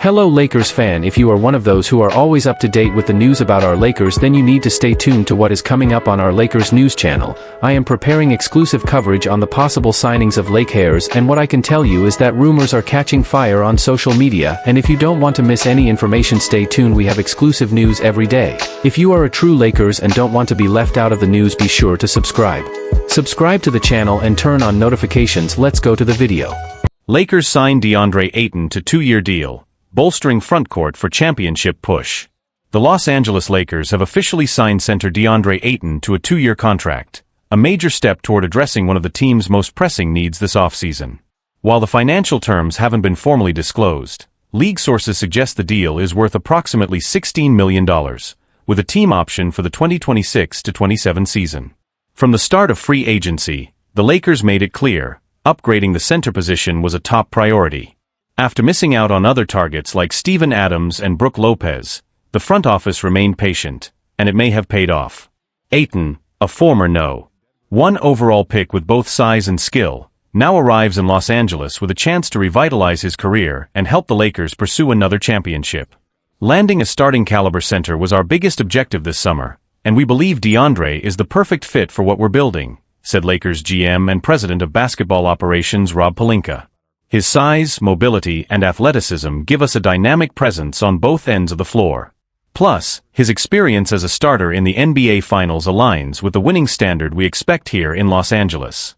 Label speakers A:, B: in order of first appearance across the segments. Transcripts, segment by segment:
A: Hello Lakers fan, if you are one of those who are always up to date with the news about our Lakers, then you need to stay tuned to what is coming up on our Lakers news channel. I am preparing exclusive coverage on the possible signings of Lakers, and what I can tell you is that rumors are catching fire on social media, and if you don't want to miss any information, stay tuned. We have exclusive news every day. If you are a true Lakers and don't want to be left out of the news, be sure to subscribe. Subscribe to the channel and turn on notifications. Let's go to the video.
B: Lakers sign DeAndre Ayton to 2-year deal, bolstering frontcourt for championship push. The Los Angeles Lakers have officially signed center DeAndre Ayton to a 2-year contract, a major step toward addressing one of the team's most pressing needs this offseason. While the financial terms haven't been formally disclosed, league sources suggest the deal is worth approximately $16 million, with a team option for the 2026-27 season. From the start of free agency, the Lakers made it clear, upgrading the center position was a top priority. After missing out on other targets like Steven Adams and Brook Lopez, the front office remained patient, and it may have paid off. Ayton, a former No. 1 overall pick with both size and skill, now arrives in Los Angeles with a chance to revitalize his career and help the Lakers pursue another championship. Landing a starting caliber center was our biggest objective this summer, and we believe DeAndre is the perfect fit for what we're building, said Lakers GM and President of Basketball Operations Rob Pelinka. His size, mobility, and athleticism give us a dynamic presence on both ends of the floor. Plus, his experience as a starter in the NBA Finals aligns with the winning standard we expect here in Los Angeles.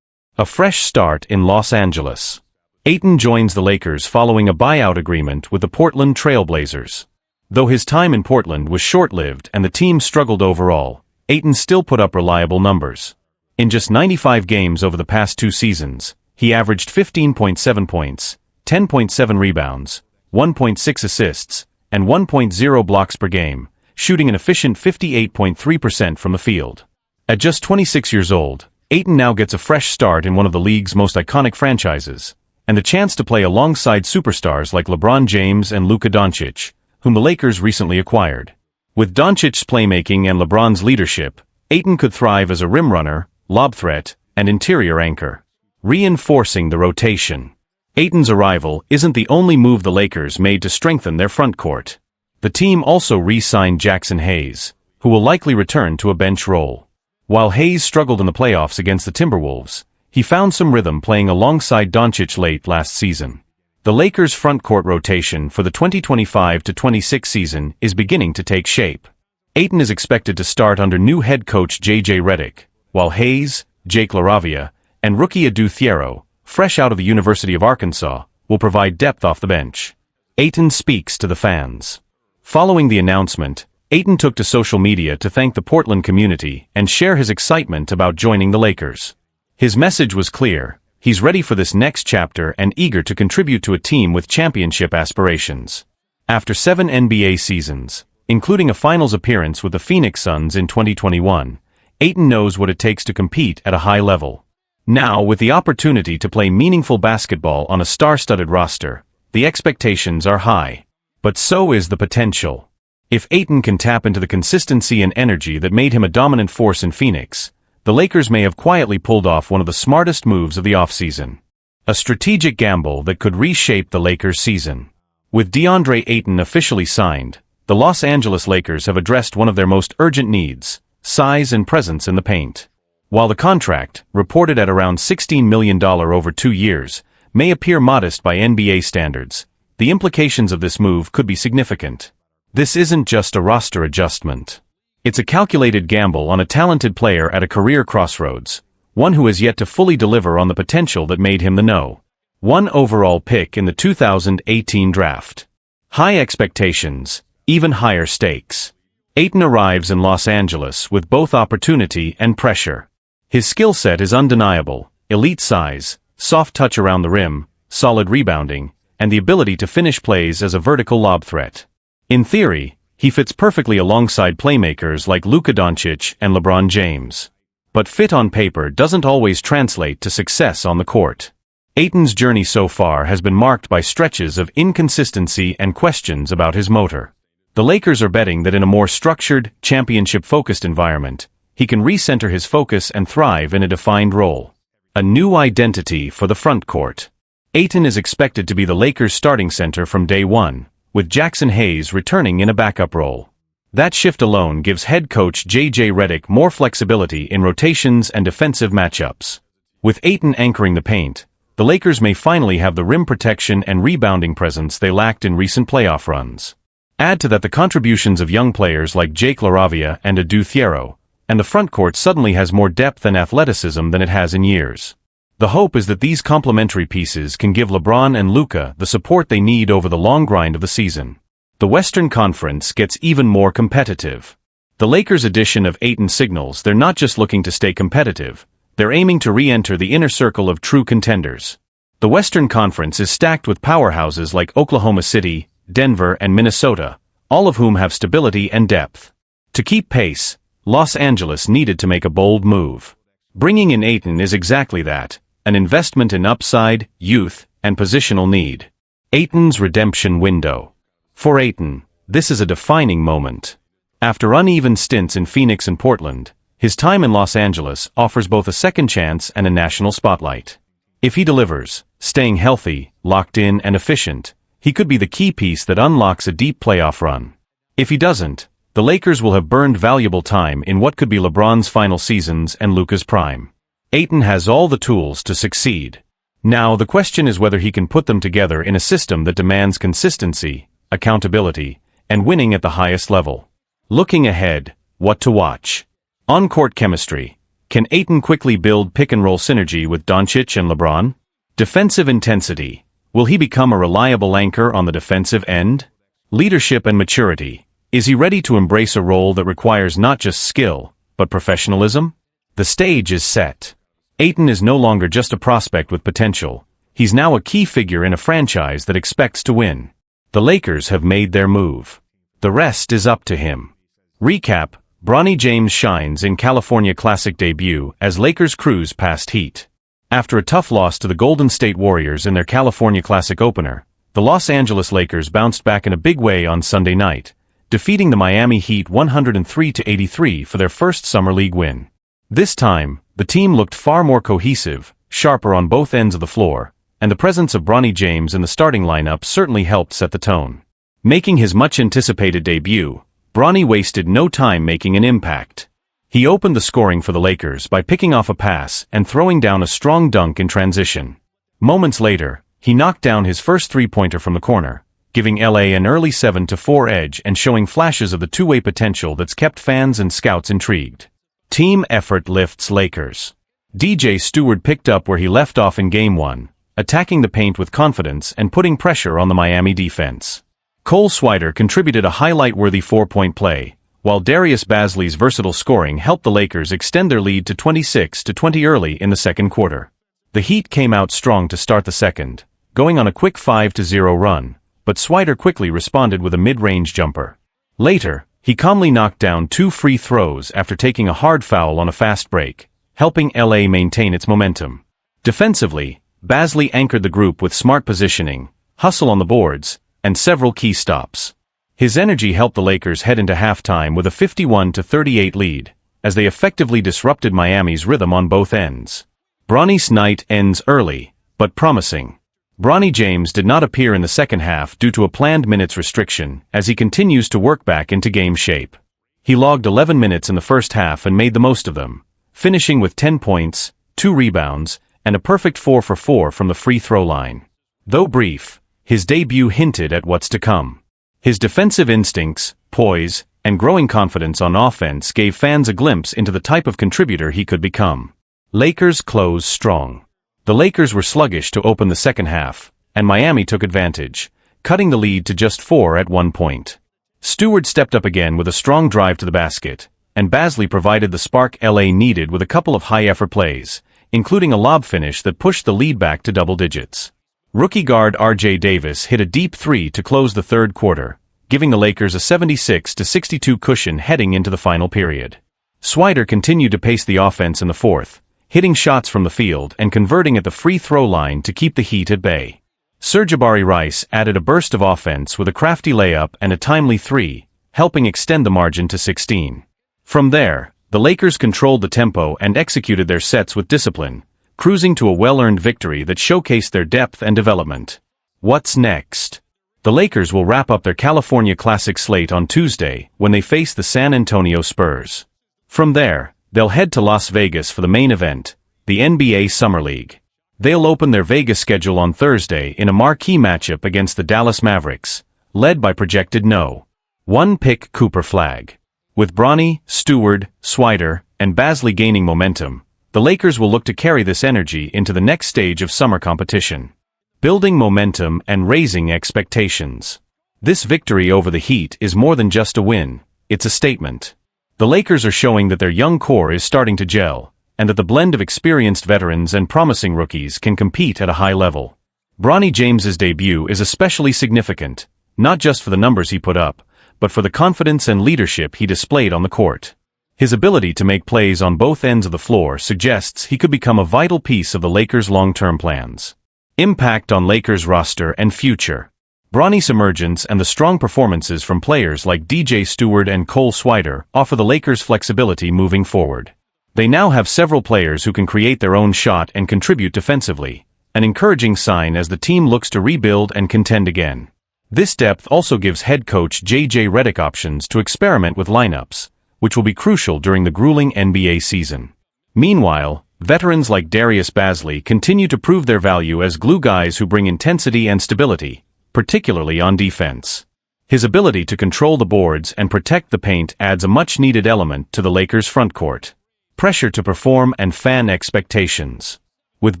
B: A fresh start in Los Angeles. Ayton joins the Lakers following a buyout agreement with the Portland Trail Blazers. Though his time in Portland was short-lived and the team struggled overall, Ayton still put up reliable numbers. In just 95 games over the past 2 seasons, he averaged 15.7 points, 10.7 rebounds, 1.6 assists, and 1.0 blocks per game, shooting an efficient 58.3% from the field. At just 26 years old, Ayton now gets a fresh start in one of the league's most iconic franchises, and the chance to play alongside superstars like LeBron James and Luka Doncic, whom the Lakers recently acquired. With Doncic's playmaking and LeBron's leadership, Ayton could thrive as a rim runner, lob threat, and interior anchor, reinforcing the rotation. Ayton's arrival isn't the only move the Lakers made to strengthen their frontcourt. The team also re-signed Jackson Hayes, who will likely return to a bench role. While Hayes struggled in the playoffs against the Timberwolves, he found some rhythm playing alongside Doncic late last season. The Lakers' frontcourt rotation for the 2025-26 season is beginning to take shape. Ayton is expected to start under new head coach J.J. Redick, while Hayes, Jake LaRavia, and rookie Adu Thiero, fresh out of the University of Arkansas, will provide depth off the bench. Ayton speaks to the fans. Following the announcement, Ayton took to social media to thank the Portland community and share his excitement about joining the Lakers. His message was clear: he's ready for this next chapter and eager to contribute to a team with championship aspirations. After 7 NBA seasons, including a finals appearance with the Phoenix Suns in 2021, Ayton knows what it takes to compete at a high level. Now, with the opportunity to play meaningful basketball on a star-studded roster, the expectations are high. But so is the potential. If Ayton can tap into the consistency and energy that made him a dominant force in Phoenix, the Lakers may have quietly pulled off one of the smartest moves of the offseason. A strategic gamble that could reshape the Lakers' season. With DeAndre Ayton officially signed, the Los Angeles Lakers have addressed one of their most urgent needs: size and presence in the paint. While the contract, reported at around $16 million over 2 years, may appear modest by NBA standards, the implications of this move could be significant. This isn't just a roster adjustment. It's a calculated gamble on a talented player at a career crossroads, one who has yet to fully deliver on the potential that made him the No. 1 overall pick in the 2018 draft. High expectations, even higher stakes. Ayton arrives in Los Angeles with both opportunity and pressure. His skill set is undeniable: elite size, soft touch around the rim, solid rebounding, and the ability to finish plays as a vertical lob threat. In theory, he fits perfectly alongside playmakers like Luka Doncic and LeBron James. But fit on paper doesn't always translate to success on the court. Ayton's journey so far has been marked by stretches of inconsistency and questions about his motor. The Lakers are betting that in a more structured, championship-focused environment, he can recenter his focus and thrive in a defined role. A new identity for the frontcourt. Ayton is expected to be the Lakers' starting center from day one, with Jackson Hayes returning in a backup role. That shift alone gives head coach J.J. Redick more flexibility in rotations and defensive matchups. With Ayton anchoring the paint, the Lakers may finally have the rim protection and rebounding presence they lacked in recent playoff runs. Add to that the contributions of young players like Jake LaRavia and Adu Thiero, and the frontcourt suddenly has more depth and athleticism than it has in years. The hope is that these complementary pieces can give LeBron and Luka the support they need over the long grind of the season. The Western Conference gets even more competitive. The Lakers' addition of Ayton signals they're not just looking to stay competitive, they're aiming to re-enter the inner circle of true contenders. The Western Conference is stacked with powerhouses like Oklahoma City, Denver, and Minnesota, all of whom have stability and depth. To keep pace, Los Angeles needed to make a bold move. Bringing in Ayton is exactly that, an investment in upside, youth, and positional need. Ayton's redemption window. For Ayton, this is a defining moment. After uneven stints in Phoenix and Portland, his time in Los Angeles offers both a second chance and a national spotlight. If he delivers, staying healthy, locked in, and efficient, he could be the key piece that unlocks a deep playoff run. If he doesn't, the Lakers will have burned valuable time in what could be LeBron's final seasons and Luka's prime. Ayton has all the tools to succeed. Now the question is whether he can put them together in a system that demands consistency, accountability, and winning at the highest level. Looking ahead, what to watch? On-court chemistry. Can Ayton quickly build pick-and-roll synergy with Doncic and LeBron? Defensive intensity. Will he become a reliable anchor on the defensive end? Leadership and maturity. Is he ready to embrace a role that requires not just skill, but professionalism? The stage is set. Ayton is no longer just a prospect with potential. He's now a key figure in a franchise that expects to win. The Lakers have made their move. The rest is up to him. Recap: Bronny James shines in California Classic debut as Lakers cruise past Heat. After a tough loss to the Golden State Warriors in their California Classic opener, the Los Angeles Lakers bounced back in a big way on Sunday night, defeating the Miami Heat 103-83 for their first Summer League win. This time, the team looked far more cohesive, sharper on both ends of the floor, and the presence of Bronny James in the starting lineup certainly helped set the tone. Making his much-anticipated debut, Bronny wasted no time making an impact. He opened the scoring for the Lakers by picking off a pass and throwing down a strong dunk in transition. Moments later, he knocked down his first three-pointer from the corner, giving LA an early 7-4 edge and showing flashes of the two-way potential that's kept fans and scouts intrigued. Team effort lifts Lakers. DJ Stewart picked up where he left off in Game 1, attacking the paint with confidence and putting pressure on the Miami defense. Cole Swider contributed a highlight-worthy 4-point play, while Darius Bazley's versatile scoring helped the Lakers extend their lead to 26-20 early in the second quarter. The Heat came out strong to start the second, going on a quick 5-0 run, but Swider quickly responded with a mid-range jumper. Later, he calmly knocked down 2 free throws after taking a hard foul on a fast break, helping LA maintain its momentum. Defensively, Bazley anchored the group with smart positioning, hustle on the boards, and several key stops. His energy helped the Lakers head into halftime with a 51-38 lead, as they effectively disrupted Miami's rhythm on both ends. Bronny's night ends early, but promising. Bronny James did not appear in the second half due to a planned minutes restriction as he continues to work back into game shape. He logged 11 minutes in the first half and made the most of them, finishing with 10 points, 2 rebounds, and a perfect 4 for 4 from the free throw line. Though brief, his debut hinted at what's to come. His defensive instincts, poise, and growing confidence on offense gave fans a glimpse into the type of contributor he could become. Lakers close strong. The Lakers were sluggish to open the second half, and Miami took advantage, cutting the lead to just 4 at one point. Stewart stepped up again with a strong drive to the basket, and Bazley provided the spark LA needed with a couple of high-effort plays, including a lob finish that pushed the lead back to double digits. Rookie guard R.J. Davis hit a deep three to close the third quarter, giving the Lakers a 76-62 cushion heading into the final period. Swider continued to pace the offense in the fourth, hitting shots from the field and converting at the free throw line to keep the Heat at bay. Abdul-Jabbar Rice added a burst of offense with a crafty layup and a timely three, helping extend the margin to 16. From there, the Lakers controlled the tempo and executed their sets with discipline, cruising to a well-earned victory that showcased their depth and development. What's next? The Lakers will wrap up their California Classic slate on Tuesday when they face the San Antonio Spurs. From there, they'll head to Las Vegas for the main event, the NBA Summer League. They'll open their Vegas schedule on Thursday in a marquee matchup against the Dallas Mavericks, led by projected No. 1 pick Cooper Flagg. With Bronny, Stewart, Swider, and Bazley gaining momentum, the Lakers will look to carry this energy into the next stage of summer competition. Building momentum and raising expectations. This victory over the Heat is more than just a win, it's a statement. The Lakers are showing that their young core is starting to gel, and that the blend of experienced veterans and promising rookies can compete at a high level. Bronny James's debut is especially significant, not just for the numbers he put up, but for the confidence and leadership he displayed on the court. His ability to make plays on both ends of the floor suggests he could become a vital piece of the Lakers' long-term plans. Impact on Lakers roster and future. Bronny's emergence and the strong performances from players like DJ Stewart and Cole Swider offer the Lakers flexibility moving forward. They now have several players who can create their own shot and contribute defensively, an encouraging sign as the team looks to rebuild and contend again. This depth also gives head coach J.J. Redick options to experiment with lineups, which will be crucial during the grueling NBA season. Meanwhile, veterans like Darius Bazley continue to prove their value as glue guys who bring intensity and stability, particularly on defense. His ability to control the boards and protect the paint adds a much-needed element to the Lakers' frontcourt. Pressure to perform and fan expectations. With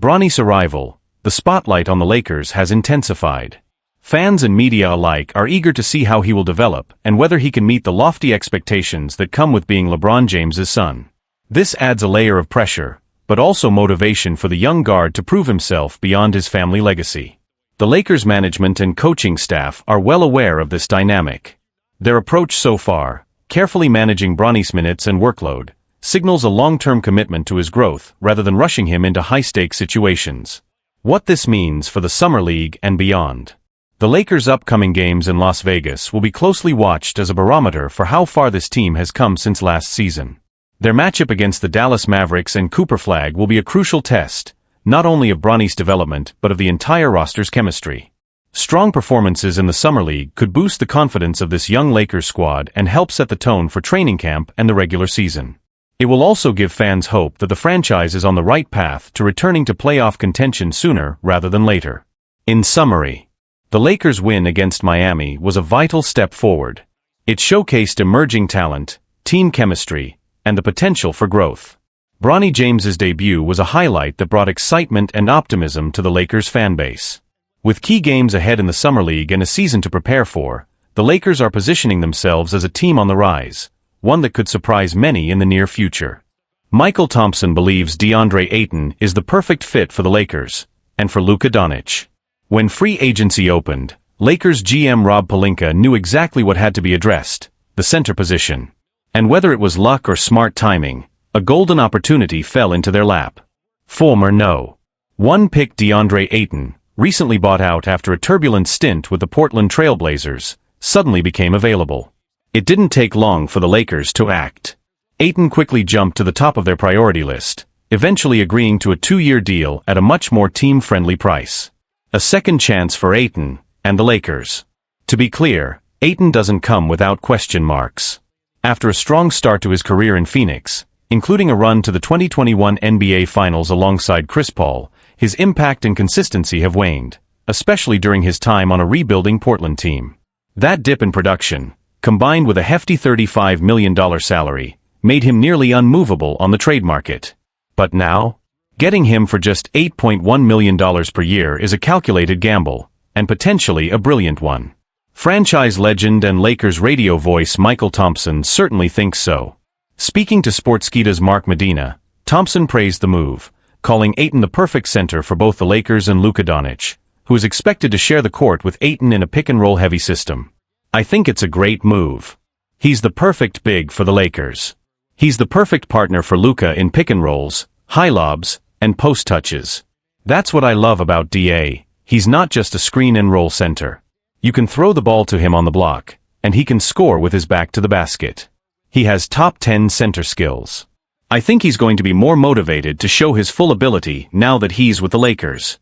B: Bronny's arrival, the spotlight on the Lakers has intensified. Fans and media alike are eager to see how he will develop and whether he can meet the lofty expectations that come with being LeBron James's son. This adds a layer of pressure, but also motivation for the young guard to prove himself beyond his family legacy. The Lakers management and coaching staff are well aware of this dynamic. Their approach so far, carefully managing Bronny's minutes and workload, signals a long-term commitment to his growth rather than rushing him into high-stakes situations. What this means for the Summer League and beyond. The Lakers' upcoming games in Las Vegas will be closely watched as a barometer for how far this team has come since last season. Their matchup against the Dallas Mavericks and Cooper Flagg will be a crucial test, not only of Bronny's development but of the entire roster's chemistry. Strong performances in the Summer League could boost the confidence of this young Lakers squad and help set the tone for training camp and the regular season. It will also give fans hope that the franchise is on the right path to returning to playoff contention sooner rather than later. In summary, the Lakers' win against Miami was a vital step forward. It showcased emerging talent, team chemistry, and the potential for growth. Bronny James's debut was a highlight that brought excitement and optimism to the Lakers fanbase. With key games ahead in the Summer League and a season to prepare for, the Lakers are positioning themselves as a team on the rise, one that could surprise many in the near future. Michael Thompson believes DeAndre Ayton is the perfect fit for the Lakers, and for Luka Doncic. When free agency opened, Lakers GM Rob Pelinka knew exactly what had to be addressed, the center position. And whether it was luck or smart timing, a golden opportunity fell into their lap. Former No. 1 pick DeAndre Ayton, recently bought out after a turbulent stint with the Portland Trail Blazers, suddenly became available. It didn't take long for the Lakers to act. Ayton quickly jumped to the top of their priority list, eventually agreeing to a 2-year deal at a much more team-friendly price. A second chance for Ayton and the Lakers. To be clear, Ayton doesn't come without question marks. After a strong start to his career in Phoenix, including a run to the 2021 NBA Finals alongside Chris Paul, his impact and consistency have waned, especially during his time on a rebuilding Portland team. That dip in production, combined with a hefty $35 million salary, made him nearly unmovable on the trade market. But now, getting him for just $8.1 million per year is a calculated gamble, and potentially a brilliant one. Franchise legend and Lakers radio voice Michael Thompson certainly thinks so. Speaking to Sportskeeda's Mark Medina, Thompson praised the move, calling Ayton the perfect center for both the Lakers and Luka Doncic, who is expected to share the court with Ayton in a pick-and-roll heavy system. I think it's a great move. He's the perfect big for the Lakers. He's the perfect partner for Luka in pick-and-rolls, high lobs, and post touches. That's what I love about DA. He's not just a screen-and-roll center. You can throw the ball to him on the block, and he can score with his back to the basket. He has top 10 center skills. I think he's going to be more motivated to show his full ability now that he's with the Lakers.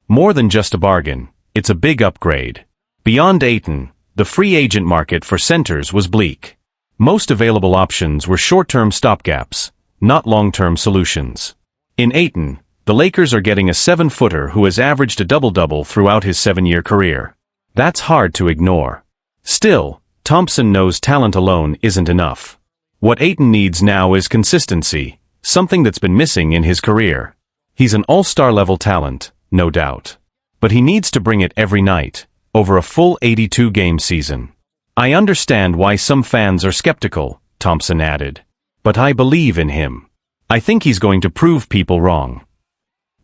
B: More than just a bargain, it's a big upgrade. Beyond Ayton, the free agent market for centers was bleak. Most available options were short-term stopgaps, not long-term solutions. In Ayton, the Lakers are getting a 7-footer who has averaged a double-double throughout his 7-year career. That's hard to ignore. Still, Thompson knows talent alone isn't enough. What Ayton needs now is consistency, something that's been missing in his career. He's an all-star level talent, no doubt. But he needs to bring it every night, over a full 82-game season. I understand why some fans are skeptical, Thompson added. But I believe in him. I think he's going to prove people wrong.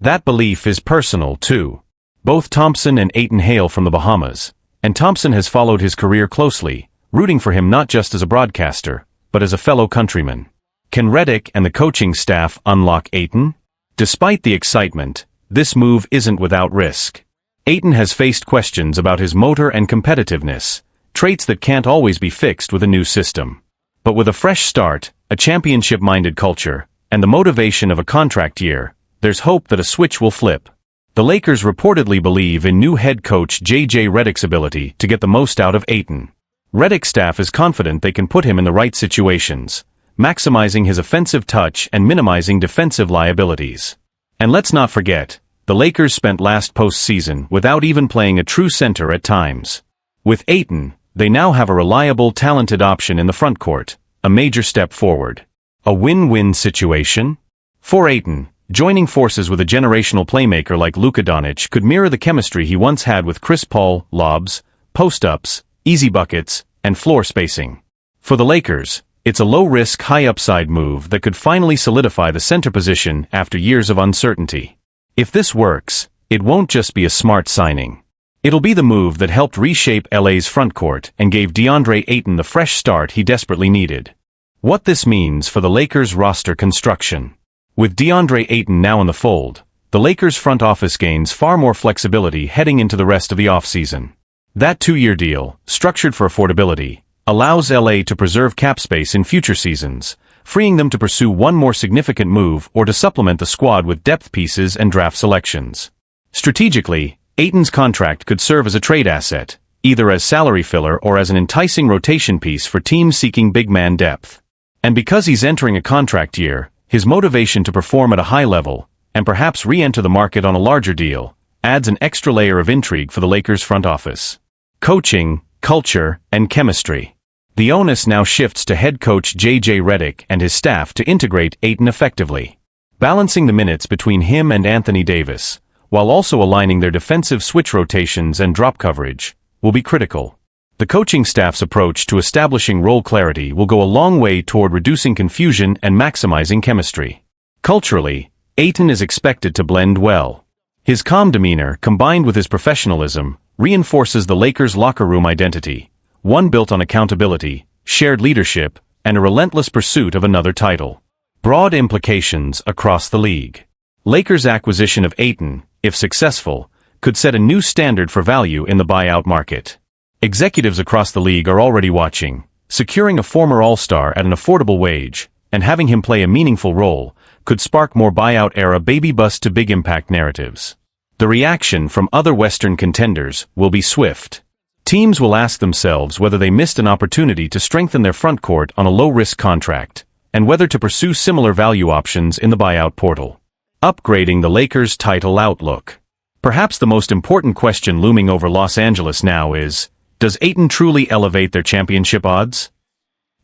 B: That belief is personal, too. Both Thompson and Ayton hail from the Bahamas, and Thompson has followed his career closely, rooting for him not just as a broadcaster, but as a fellow countryman. Can Redick and the coaching staff unlock Ayton? Despite the excitement, this move isn't without risk. Ayton has faced questions about his motor and competitiveness, traits that can't always be fixed with a new system. But with a fresh start, a championship-minded culture, and the motivation of a contract year, there's hope that a switch will flip. The Lakers reportedly believe in new head coach J.J. Redick's ability to get the most out of Ayton. Redick's staff is confident they can put him in the right situations, maximizing his offensive touch and minimizing defensive liabilities. And let's not forget, the Lakers spent last postseason without even playing a true center at times. With Ayton, they now have a reliable, talented option in the frontcourt, a major step forward. A win-win situation? For Ayton, joining forces with a generational playmaker like Luka Doncic could mirror the chemistry he once had with Chris Paul, lobs, post-ups, easy buckets, and floor spacing. For the Lakers, it's a low-risk, high-upside move that could finally solidify the center position after years of uncertainty. If this works, it won't just be a smart signing. It'll be the move that helped reshape LA's frontcourt and gave DeAndre Ayton the fresh start he desperately needed. What this means for the Lakers' roster construction. With DeAndre Ayton now in the fold, the Lakers' front office gains far more flexibility heading into the rest of the offseason. That 2-year deal, structured for affordability, allows LA to preserve cap space in future seasons, freeing them to pursue one more significant move or to supplement the squad with depth pieces and draft selections. Strategically, Ayton's contract could serve as a trade asset, either as salary filler or as an enticing rotation piece for teams seeking big man depth. And because he's entering a contract year, his motivation to perform at a high level, and perhaps re-enter the market on a larger deal, adds an extra layer of intrigue for the Lakers' front office. Coaching, culture, and chemistry. The onus now shifts to head coach J.J. Redick and his staff to integrate Ayton effectively. Balancing the minutes between him and Anthony Davis, while also aligning their defensive switch rotations and drop coverage, will be critical. The coaching staff's approach to establishing role clarity will go a long way toward reducing confusion and maximizing chemistry. Culturally, Ayton is expected to blend well. His calm demeanor, combined with his professionalism, reinforces the Lakers' locker room identity, one built on accountability, shared leadership, and a relentless pursuit of another title. Broad implications across the league. Lakers' acquisition of Ayton, if successful, could set a new standard for value in the buyout market. Executives across the league are already watching. Securing a former All-Star at an affordable wage, and having him play a meaningful role, could spark more buyout-era baby bust to big impact narratives. The reaction from other Western contenders will be swift. Teams will ask themselves whether they missed an opportunity to strengthen their frontcourt on a low-risk contract, and whether to pursue similar value options in the buyout portal. Upgrading the Lakers' title outlook. Perhaps the most important question looming over Los Angeles now is, does Ayton truly elevate their championship odds?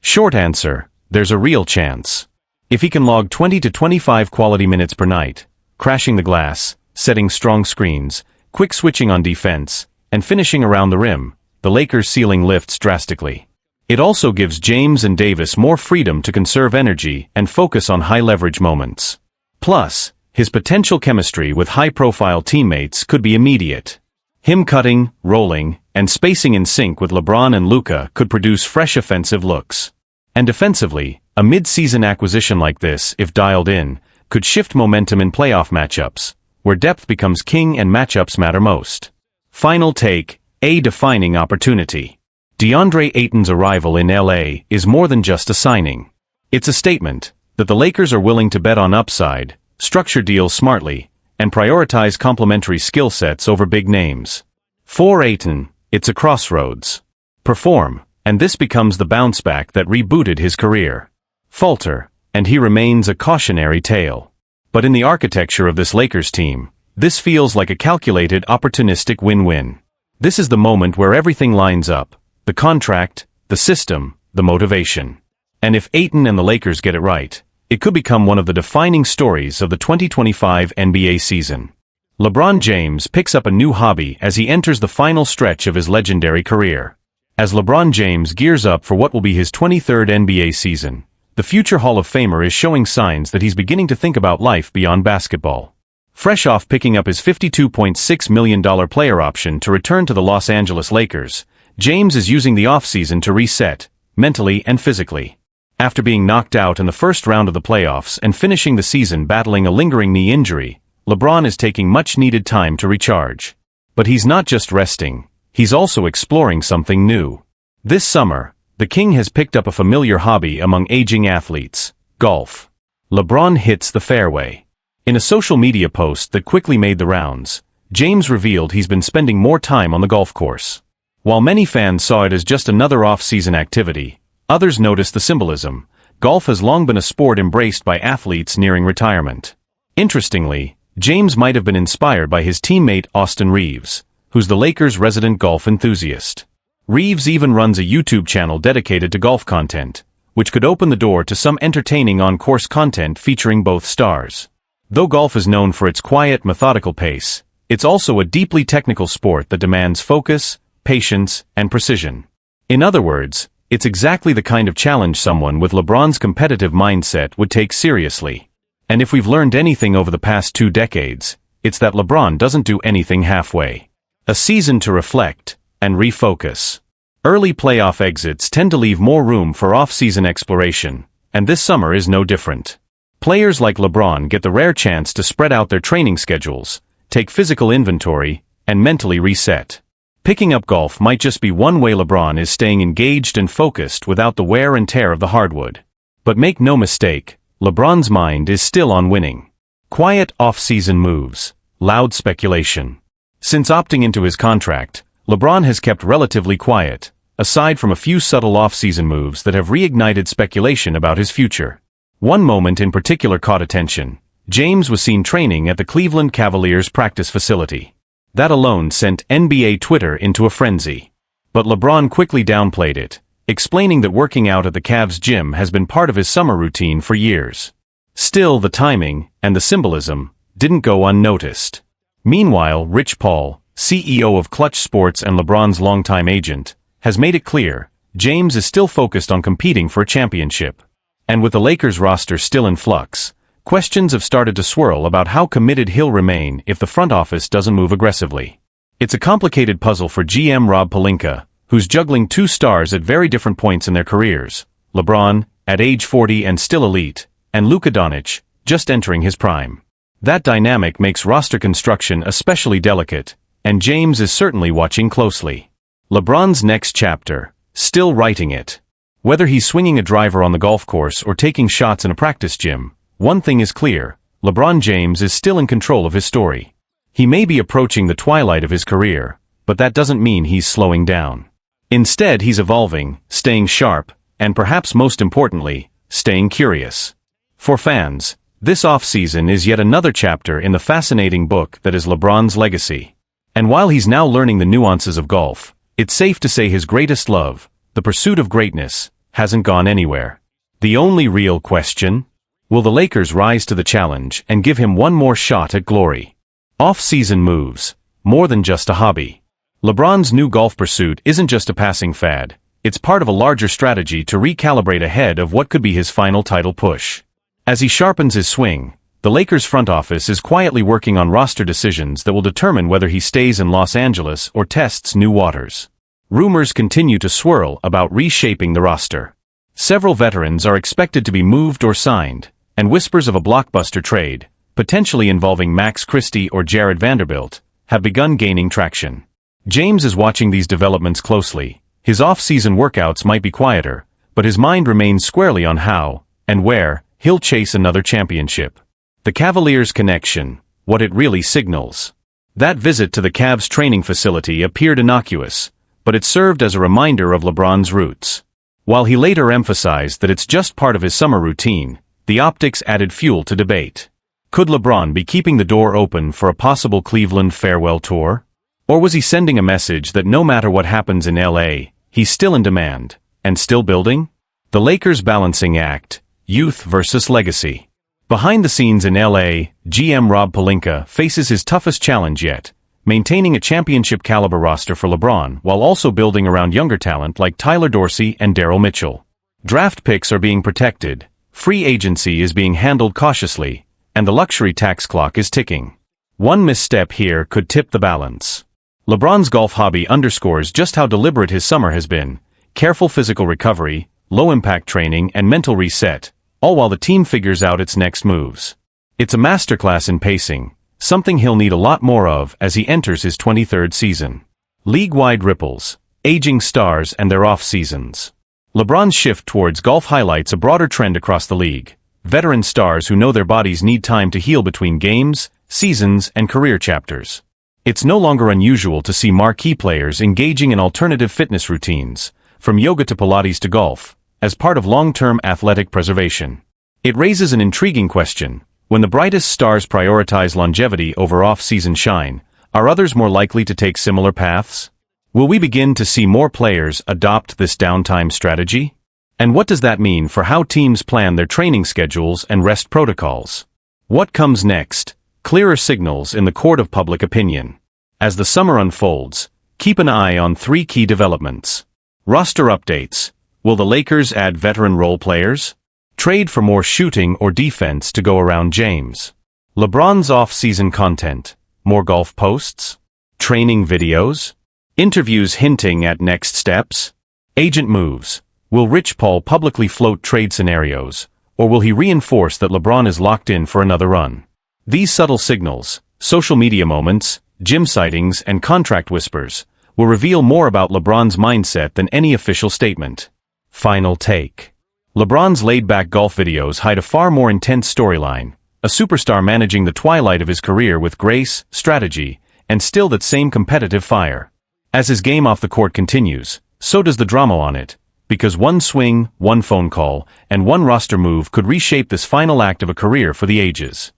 B: Short answer, there's a real chance. If he can log 20 to 25 quality minutes per night, crashing the glass, setting strong screens, quick switching on defense, and finishing around the rim, the Lakers' ceiling lifts drastically. It also gives James and Davis more freedom to conserve energy and focus on high-leverage moments. Plus, his potential chemistry with high-profile teammates could be immediate. Him cutting, rolling, and spacing in sync with LeBron and Luka could produce fresh offensive looks. And defensively, a mid-season acquisition like this, if dialed in, could shift momentum in playoff matchups, where depth becomes king and matchups matter most. Final take, a defining opportunity. DeAndre Ayton's arrival in LA is more than just a signing. It's a statement, that the Lakers are willing to bet on upside, structure deals smartly, and prioritize complementary skill sets over big names. For Ayton, it's a crossroads. Perform, and this becomes the bounce back that rebooted his career. Falter, and he remains a cautionary tale. But in the architecture of this Lakers team, this feels like a calculated, opportunistic win-win. This is the moment where everything lines up: the contract, the system, the motivation. And if Ayton and the Lakers get it right, it could become one of the defining stories of the 2025 NBA season. LeBron James picks up a new hobby as he enters the final stretch of his legendary career. As LeBron James gears up for what will be his 23rd NBA season, the future Hall of Famer is showing signs that he's beginning to think about life beyond basketball. Fresh off picking up his $52.6 million player option to return to the Los Angeles Lakers, James is using the offseason to reset, mentally and physically. After being knocked out in the first round of the playoffs and finishing the season battling a lingering knee injury, LeBron is taking much-needed time to recharge. But he's not just resting, he's also exploring something new. This summer, the King has picked up a familiar hobby among aging athletes: golf. LeBron hits the fairway. In a social media post that quickly made the rounds, James revealed he's been spending more time on the golf course. While many fans saw it as just another off-season activity, others noticed the symbolism. Golf has long been a sport embraced by athletes nearing retirement. Interestingly, James might have been inspired by his teammate Austin Reaves, who's the Lakers' resident golf enthusiast. Reaves even runs a YouTube channel dedicated to golf content, which could open the door to some entertaining on-course content featuring both stars. Though golf is known for its quiet, methodical pace, it's also a deeply technical sport that demands focus, patience, and precision. In other words, it's exactly the kind of challenge someone with LeBron's competitive mindset would take seriously. And if we've learned anything over the past 2 decades, it's that LeBron doesn't do anything halfway. A season to reflect and refocus. Early playoff exits tend to leave more room for off-season exploration, and this summer is no different. Players like LeBron get the rare chance to spread out their training schedules, take physical inventory, and mentally reset. Picking up golf might just be one way LeBron is staying engaged and focused without the wear and tear of the hardwood. But make no mistake, LeBron's mind is still on winning. Quiet off-season moves, loud speculation. Since opting into his contract, LeBron has kept relatively quiet, aside from a few subtle off-season moves that have reignited speculation about his future. One moment in particular caught attention. James was seen training at the Cleveland Cavaliers practice facility. That alone sent NBA Twitter into a frenzy. But LeBron quickly downplayed it, explaining that working out at the Cavs gym has been part of his summer routine for years. Still, the timing, and the symbolism, didn't go unnoticed. Meanwhile, Rich Paul, CEO of Clutch Sports and LeBron's longtime agent, has made it clear, James is still focused on competing for a championship. And with the Lakers roster still in flux, questions have started to swirl about how committed he'll remain if the front office doesn't move aggressively. It's a complicated puzzle for GM Rob Pelinka, who's juggling 2 stars at very different points in their careers: LeBron, at age 40 and still elite, and Luka Doncic, just entering his prime. That dynamic makes roster construction especially delicate, and James is certainly watching closely. LeBron's next chapter, still writing it. Whether he's swinging a driver on the golf course or taking shots in a practice gym, one thing is clear: LeBron James is still in control of his story. He may be approaching the twilight of his career, but that doesn't mean he's slowing down. Instead, he's evolving, staying sharp, and perhaps most importantly, staying curious. For fans, this offseason is yet another chapter in the fascinating book that is LeBron's legacy. And while he's now learning the nuances of golf, it's safe to say his greatest love, the pursuit of greatness, hasn't gone anywhere. The only real question? Will the Lakers rise to the challenge and give him one more shot at glory? Off-season moves, more than just a hobby. LeBron's new golf pursuit isn't just a passing fad, it's part of a larger strategy to recalibrate ahead of what could be his final title push. As he sharpens his swing, the Lakers front office is quietly working on roster decisions that will determine whether he stays in Los Angeles or tests new waters. Rumors continue to swirl about reshaping the roster. Several veterans are expected to be moved or signed, and whispers of a blockbuster trade, potentially involving Max Christie or Jared Vanderbilt, have begun gaining traction. James is watching these developments closely. His off-season workouts might be quieter, but his mind remains squarely on how, and where, he'll chase another championship. The Cavaliers' connection, what it really signals. That visit to the Cavs training facility appeared innocuous, but it served as a reminder of LeBron's roots. While he later emphasized that it's just part of his summer routine, the optics added fuel to debate. Could LeBron be keeping the door open for a possible Cleveland farewell tour? Or was he sending a message that no matter what happens in LA, he's still in demand, and still building? The Lakers' balancing act, youth versus legacy. Behind the scenes in LA, GM Rob Pelinka faces his toughest challenge yet, maintaining a championship-caliber roster for LeBron while also building around younger talent like Tyler Dorsey and Daryl Mitchell. Draft picks are being protected, free agency is being handled cautiously, and the luxury tax clock is ticking. One misstep here could tip the balance. LeBron's golf hobby underscores just how deliberate his summer has been: careful physical recovery, low-impact training, and mental reset, all while the team figures out its next moves. It's a masterclass in pacing, something he'll need a lot more of as he enters his 23rd season. League-wide ripples, aging stars and their off-seasons. LeBron's shift towards golf highlights a broader trend across the league. Veteran stars who know their bodies need time to heal between games, seasons, and career chapters. It's no longer unusual to see marquee players engaging in alternative fitness routines, from yoga to Pilates to golf, as part of long-term athletic preservation. It raises an intriguing question: when the brightest stars prioritize longevity over off-season shine, are others more likely to take similar paths? Will we begin to see more players adopt this downtime strategy? And what does that mean for how teams plan their training schedules and rest protocols? What comes next? Clearer signals in the court of public opinion. As the summer unfolds, keep an eye on 3 key developments. Roster updates. Will the Lakers add veteran role players? Trade for more shooting or defense to go around James? LeBron's off-season content. More golf posts? Training videos? Interviews hinting at next steps? Agent moves. Will Rich Paul publicly float trade scenarios, or will he reinforce that LeBron is locked in for another run? These subtle signals, social media moments, gym sightings, and contract whispers will reveal more about LeBron's mindset than any official statement. Final take. LeBron's laid-back golf videos hide a far more intense storyline, a superstar managing the twilight of his career with grace, strategy, and still that same competitive fire. As his game off the court continues, so does the drama on it, because one swing, one phone call, and one roster move could reshape this final act of a career for the ages.